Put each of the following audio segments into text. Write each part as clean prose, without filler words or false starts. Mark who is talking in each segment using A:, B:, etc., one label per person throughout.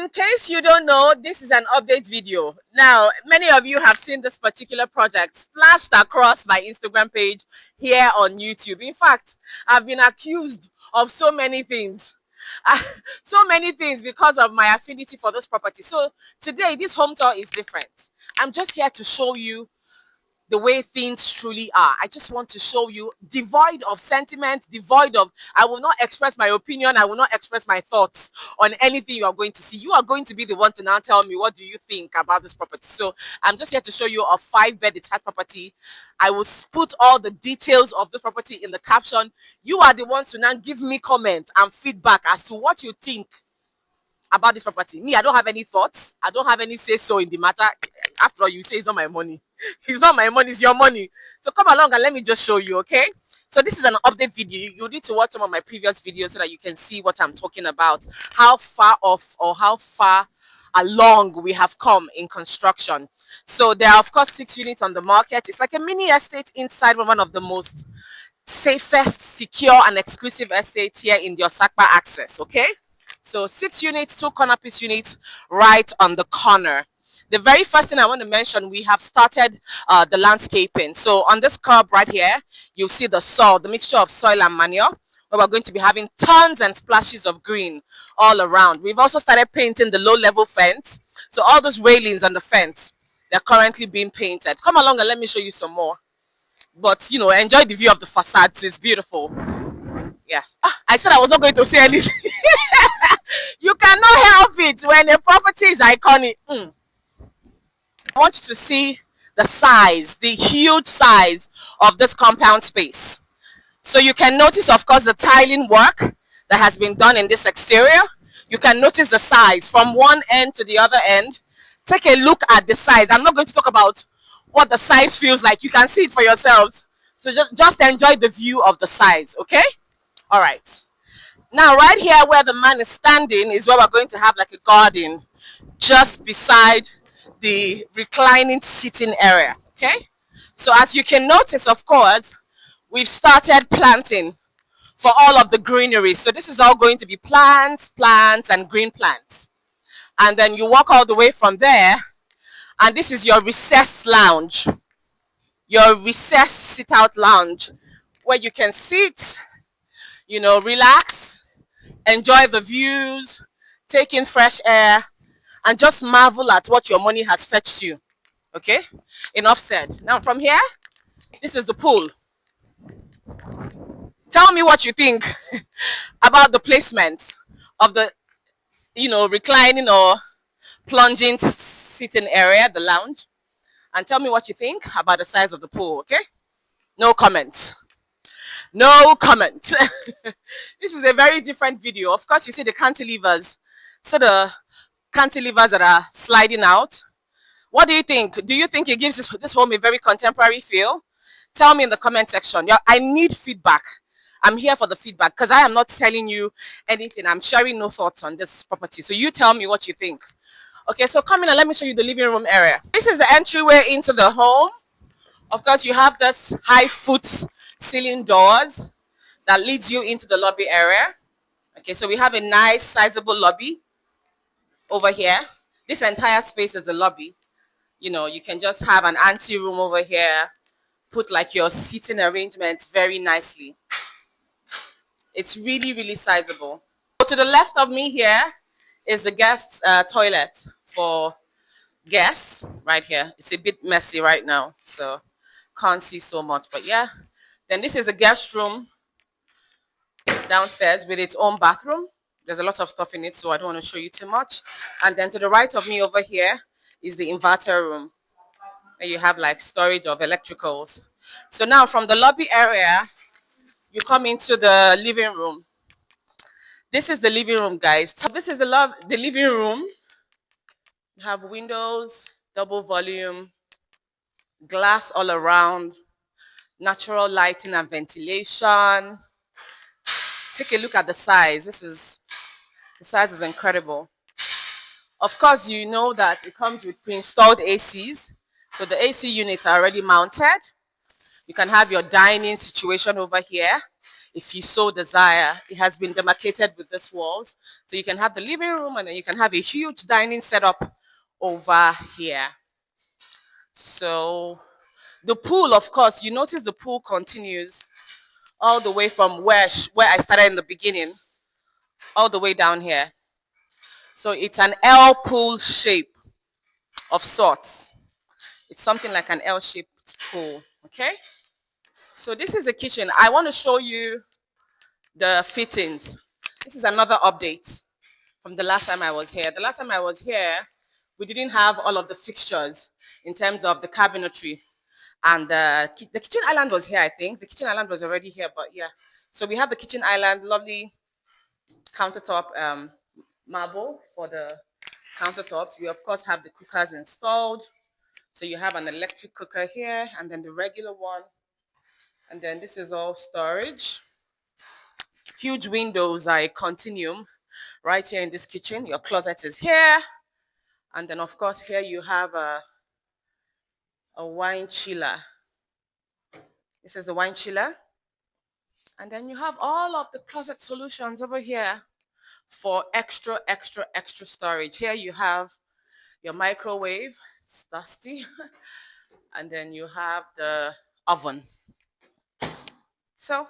A: In case you don't know, this is an update video. Now, many of you have seen this particular project splashed across my Instagram page here on YouTube. In fact, I've been accused of so many things. So many things because of my affinity for this property. So today, this home tour is different. I'm just here to show you the way things truly are. I just want to show you, devoid of sentiment, devoid of, I will not express my opinion, I will not express my thoughts on anything you are going to see. You are going to be the one to now tell me, what do you think about this property? So I'm just here to show you a 5-bed detached property. I will put all the details of the property in the caption. You are the ones to now give me comment and feedback as to what you think about this property. Me, I don't have any thoughts. I don't have any say-so in the matter. After all, you say it's not my money. It's not my money, it's your money. So come along and let me just show you, okay? So this is an update video. You need to watch some of my previous videos so that you can see what I'm talking about. How far off or how far along we have come in construction. So there are, of course, 6 units on the market. It's like a mini estate inside one of the most safest, secure, and exclusive estates here in the Osapa access, okay? So 6 units, 2 corner piece units right on the corner. The very first thing I want to mention, we have started the landscaping. So on this curb right here, you'll see the soil, the mixture of soil and manure, where we're going to be having tons and splashes of green all around. We've also started painting the low-level fence. So all those railings on the fence, they're currently being painted. Come along and let me show you some more. But, you know, enjoy the view of the facade, so it's beautiful. Yeah. I said I was not going to say anything. You cannot help it when a property is iconic. I want you to see the size, the huge size of this compound space. So you can notice, of course, the tiling work that has been done in this exterior. You can notice the size from one end to the other end. Take a look at the size. I'm not going to talk about what the size feels like. You can see it for yourselves. So just enjoy the view of the size, okay? All right. Now, right here where the man is standing is where we're going to have like a garden just beside the reclining seating area, okay? So as you can notice, of course, we've started planting for all of the greenery. So this is all going to be plants, and green plants. And then you walk all the way from there, and this is your recessed lounge, your recessed sit-out lounge, where you can sit, you know, relax, enjoy the views, take in fresh air, and just marvel at what your money has fetched you. Okay? Enough said. Now from here, this is the pool. Tell me what you think about the placement of the, you know, reclining or plunging sitting area, the lounge. And tell me what you think about the size of the pool, okay? No comments. No comment. This is a very different video. Of course, you see the cantilevers. So the cantilevers that are sliding out. What do you think? Do you think it gives this home a very contemporary feel? Tell me in the comment section. I need feedback. I'm here for the feedback because I am not telling you anything. I'm sharing no thoughts on this property. So you tell me what you think. Okay, so come in and let me show you the living room area. This is the entryway into the home. Of course, you have this high foot ceiling doors that leads you into the lobby area. Okay, so we have a nice sizable lobby over here. This entire space is the lobby. You know, you can just have an ante room over here, put like your seating arrangements very nicely. It's really, really sizable. So to the left of me here is the guest toilet for guests right here. It's a bit messy right now, so can't see so much, but yeah. Then this is the guest room downstairs with its own bathroom. There's a lot of stuff in it, so I don't want to show you too much. And then to the right of me over here is the inverter room, where you have like storage of electricals. So now from the lobby area, you come into the living room. This is the living room, guys. This is the living room. You have windows, double volume, glass all around, natural lighting and ventilation. Take a look at the size. The size is incredible. Of course, you know that it comes with pre-installed ACs. So the AC units are already mounted. You can have your dining situation over here. if you so desire. It has been demarcated with these walls. So you can have the living room and then you can have a huge dining setup over here. So the pool, of course, you notice the pool continues all the way from where I started in the beginning, all the way down here. So it's an L pool shape of sorts. It's something like an L-shaped pool, okay? So this is the kitchen. I want to show you the fittings. This is another update from the last time I was here. The last time I was here, we didn't have all of the fixtures in terms of the cabinetry. And the kitchen island was here, I think. The kitchen island was already here, but yeah. So we have the kitchen island, lovely countertop marble for the countertops. We, of course, have the cookers installed. So you have an electric cooker here and then the regular one. And then this is all storage. Huge windows are a continuum right here in this kitchen. Your closet is here. And then, of course, here you have a wine chiller. This is the wine chiller. And then you have all of the closet solutions over here for extra, extra, extra storage. Here you have your microwave. It's dusty. And then you have the oven. So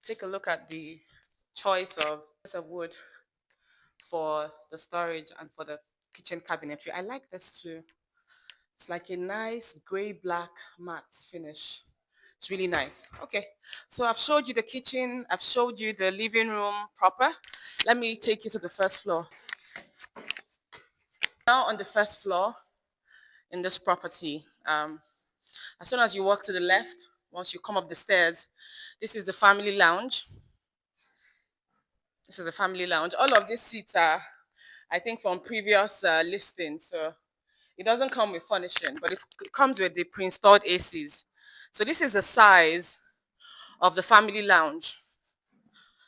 A: take a look at the choice of wood for the storage and for the kitchen cabinetry. I like this too. It's like a nice gray black matte finish. It's really nice. Okay, so I've showed you the kitchen. I've showed you the living room proper. Let me take you to the first floor. Now on the first floor in this property, as soon as you walk to the left, once you come up the stairs, this is the family lounge. This is the family lounge. All of these seats are, I think, from previous listings. So it doesn't come with furnishing, but it comes with the pre-installed ACs. So this is the size of the family lounge.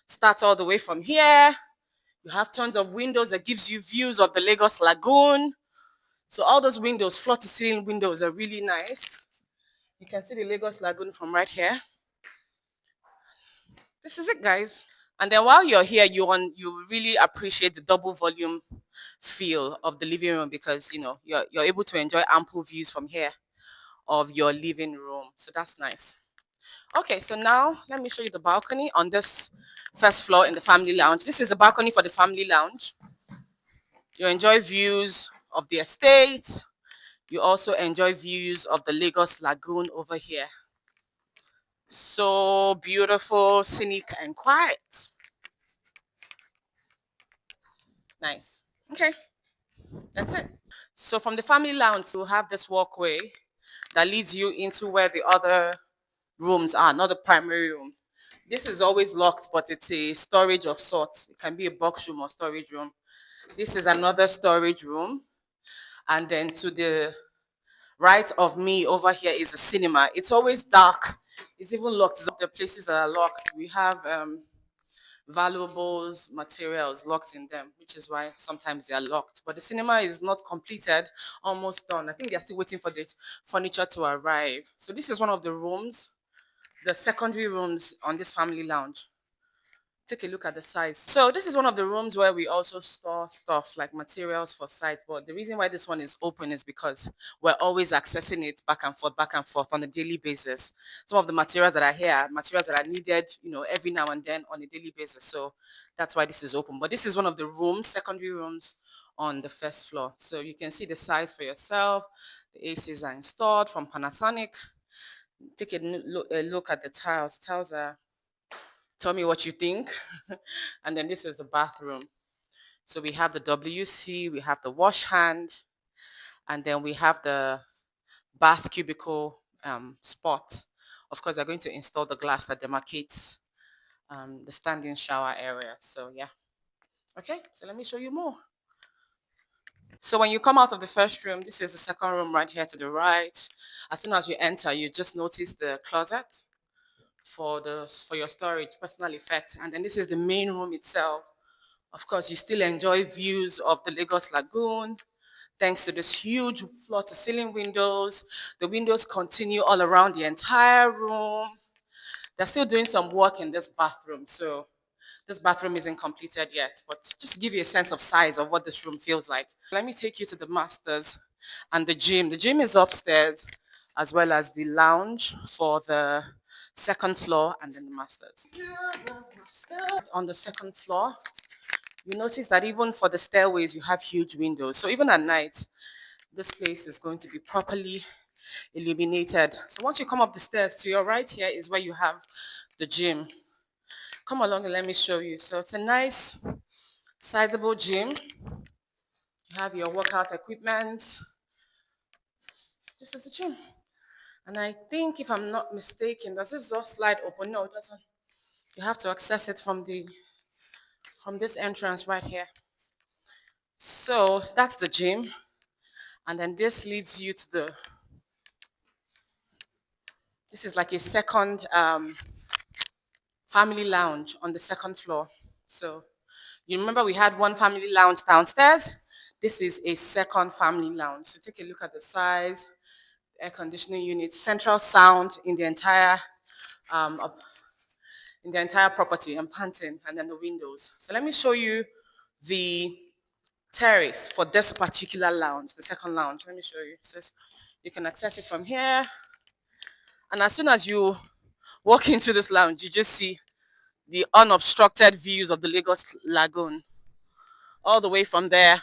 A: Starts all the way from here. You have tons of windows that gives you views of the Lagos Lagoon. So all those windows, floor to ceiling windows, are really nice. You can see the Lagos Lagoon from right here. This is it, guys. And then while you're here, you really appreciate the double volume feel of the living room because you're able to enjoy ample views from here of your living room. So that's nice. Okay, so now let me show you the balcony on this first floor in the family lounge. This is the balcony for the family lounge. You enjoy views of the estate. You also enjoy views of the Lagos Lagoon over here. So beautiful, scenic, and quiet. Nice. Okay, that's it. So from the family lounge, you have this walkway that leads you into where the other rooms are, not the primary room. This is always locked, but it's a storage of sorts. It can be a box room or storage room. This is another storage room. And then to the right of me over here is a cinema. It's always dark. It's even locked. It's the places that are locked. We have valuables, materials locked in them, which is why sometimes they are locked. But the cinema is not completed, almost done. I think they're still waiting for the furniture to arrive. So this is one of the rooms, the secondary rooms on this family lounge. Take a look at the size. So this is one of the rooms where we also store stuff like materials for site. But the reason why this one is open is because we're always accessing it back and forth on a daily basis. Some of the materials that are here are materials that are needed, every now and then on a daily basis. So that's why this is open. But this is one of the rooms, secondary rooms on the first floor. So you can see the size for yourself. The ACs are installed from Panasonic. Take a look at the tiles. The tiles are, tell me what you think. And then this is the bathroom. So we have the WC, we have the wash hand, and then we have the bath cubicle spot. Of course, they're going to install the glass that demarcates the standing shower area. So yeah. Okay, so let me show you more. So when you come out of the first room, this is the second room right here to the right. As soon as you enter, you just notice the closet for your storage, personal effects. And then this is the main room itself. Of course, you still enjoy views of the Lagos Lagoon, thanks to this huge floor-to-ceiling windows. The windows continue all around the entire room. They're still doing some work in this bathroom, so this bathroom isn't completed yet, but just to give you a sense of size of what this room feels like. Let me take you to the masters and the gym. The gym is upstairs, as well as the lounge for the second floor, and then the masters. On the second floor, you notice that even for the stairways, you have huge windows. So even at night, this place is going to be properly illuminated. So once you come up the stairs, to your right here is where you have the gym. Come along and let me show you. So it's a nice, sizable gym. You have your workout equipment. This is the gym. And I think, if I'm not mistaken, does this door slide open? No, it doesn't. You have to access it from this entrance right here. So that's the gym. And then this leads you to this is like a second family lounge on the second floor. So you remember we had one family lounge downstairs? This is a second family lounge. So take a look at the size, air conditioning unit, central sound in the entire property, and panting, and then the windows. So let me show you the terrace for this particular lounge, the second lounge. Let me show you. So you can access it from here. And as soon as you walk into this lounge, you just see the unobstructed views of the Lagos Lagoon all the way from there.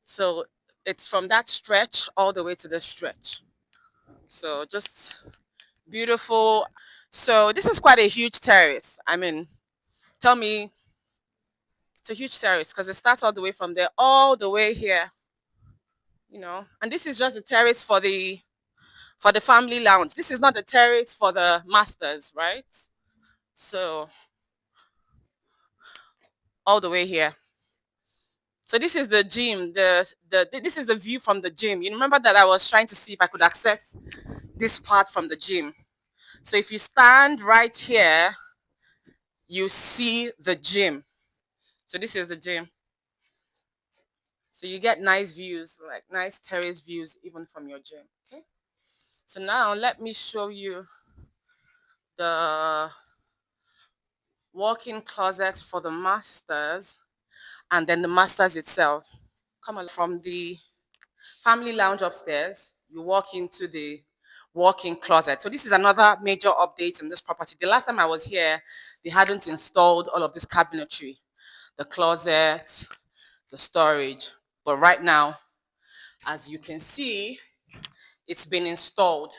A: So it's from that stretch all the way to this stretch. So just beautiful. So this is quite a huge terrace. I mean, tell me, it's a huge terrace because it starts all the way from there all the way here. And this is just the terrace for the family lounge. This is not the terrace for the masters, right? So all the way here. So this is the gym. This is the view from the gym. You remember that I was trying to see if I could access this part from the gym. So if you stand right here, you see the gym. So this is the gym. So you get nice views, like nice terrace views even from your gym. Okay. So now let me show you the walk-in closet for the masters, and then the masters itself. Come along from the family lounge upstairs, you walk into the walk-in closet. So this is another major update in this property. The last time I was here, they hadn't installed all of this cabinetry, the closet, the storage. But right now, as you can see, it's been installed.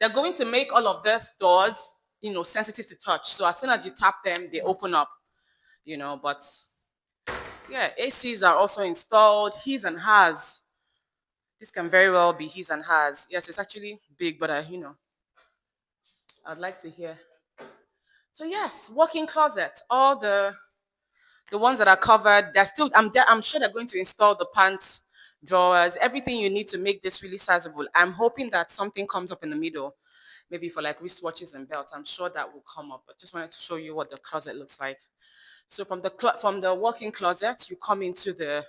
A: They're going to make all of these doors, sensitive to touch. So as soon as you tap them, they open up, but yeah, ACs are also installed, his and hers. This can very well be his and hers. Yes, it's actually big, but I'd like to hear. So yes, walk-in closet. All the ones that are covered, they're still. I'm sure they're going to install the pants drawers, everything you need to make this really sizable. I'm hoping that something comes up in the middle, maybe for like wristwatches and belts. I'm sure that will come up. But just wanted to show you what the closet looks like. So from the walk-in closet, you come into the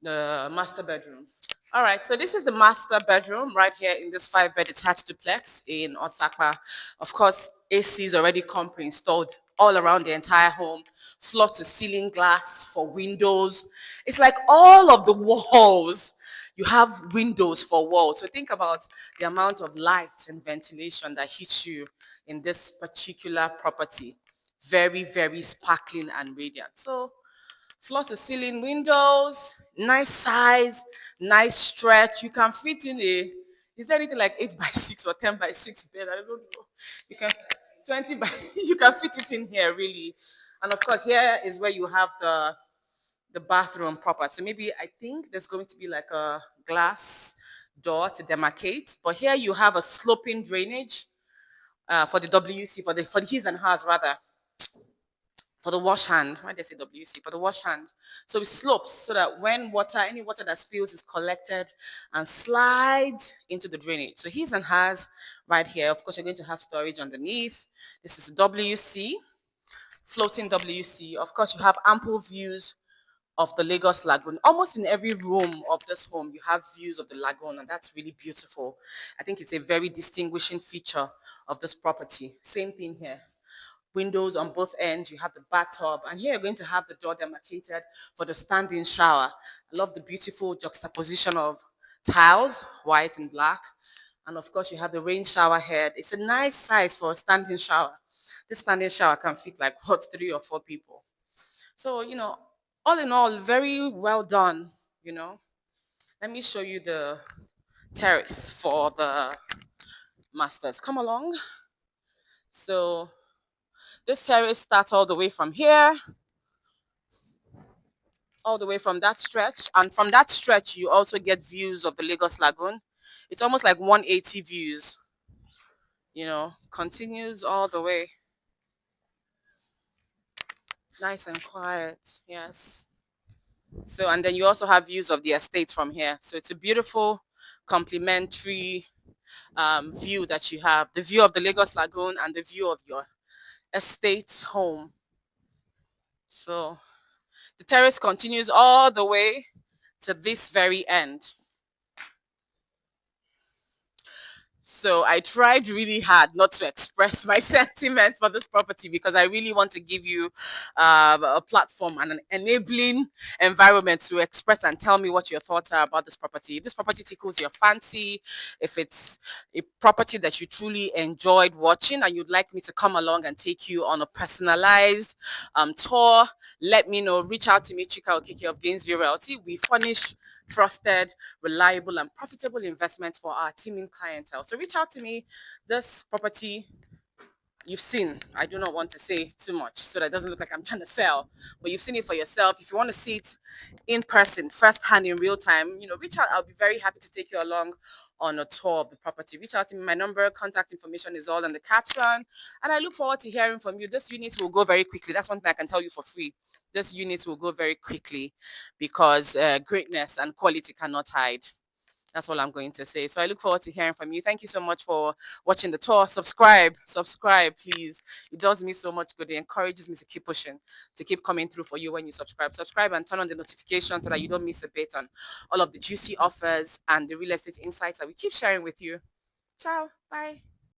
A: master bedroom. All right, so this is the master bedroom right here in this 5-bed detached duplex in Osapa. Of course, AC is already come pre-installed all around the entire home, floor to ceiling glass for windows. It's like all of the walls, you have windows for walls. So think about the amount of light and ventilation that hits you in this particular property. Very, very sparkling and radiant. So floor to ceiling windows, nice size, nice stretch. You can fit in is there anything like 8 by 6 or 10 by 6 bed? I don't know. You can 20 by you can fit it in here really. And of course, here is where you have the bathroom proper. So maybe I think there's going to be like a glass door to demarcate. But here you have a sloping drainage for the WC, for the his and hers rather, for the wash hand. Why did I say WC? For the wash hand. So it slopes so that when any water that spills is collected and slides into the drainage. So his and hers right here. Of course, you're going to have storage underneath. This is WC, floating WC. Of course, you have ample views of the Lagos Lagoon. Almost in every room of this home, you have views of the lagoon, and that's really beautiful. I think it's a very distinguishing feature of this property. Same thing here. Windows on both ends, you have the bathtub, and here you're going to have the door demarcated for the standing shower. I love the beautiful juxtaposition of tiles, white and black. And of course, you have the rain shower head. It's a nice size for a standing shower. This standing shower can fit like what, 3 or 4 people. So, all in all, very well done, you know. Let me show you the terrace for the masters. Come along. So this terrace starts all the way from here, all the way from that stretch. And from that stretch, you also get views of the Lagos Lagoon. It's almost like 180 views, continues all the way. Nice and quiet, yes. So, and then you also have views of the estate from here. So it's a beautiful complementary view that you have. The view of the Lagos Lagoon and the view of your estate home. So the terrace continues all the way to this very end. So I tried really hard not to express my sentiments for this property because I really want to give you a platform and an enabling environment to express and tell me what your thoughts are about this property. If this property tickles your fancy, if it's a property that you truly enjoyed watching and you'd like me to come along and take you on a personalized tour, let me know. Reach out to me, Chika Okike of Gainesville Realty. We furnish trusted, reliable, and profitable investments for our teaming clientele. So reach out to me. This property you've seen. I do not want to say too much so that it doesn't look like I'm trying to sell, but you've seen it for yourself. If you want to see it in person, firsthand, in real time, reach out. I'll be very happy to take you along on a tour of the property. Reach out to me. My number, contact information is all in the caption, and I look forward to hearing from you. This unit will go very quickly. That's one thing I can tell you for free. This unit will go very quickly because greatness and quality cannot hide. That's all I'm going to say. So I look forward to hearing from you. Thank you so much for watching the tour. Subscribe, please. It does me so much good. It encourages me to keep pushing, to keep coming through for you when you subscribe. Subscribe and turn on the notification so that you don't miss a bit on all of the juicy offers and the real estate insights that we keep sharing with you. Ciao. Bye.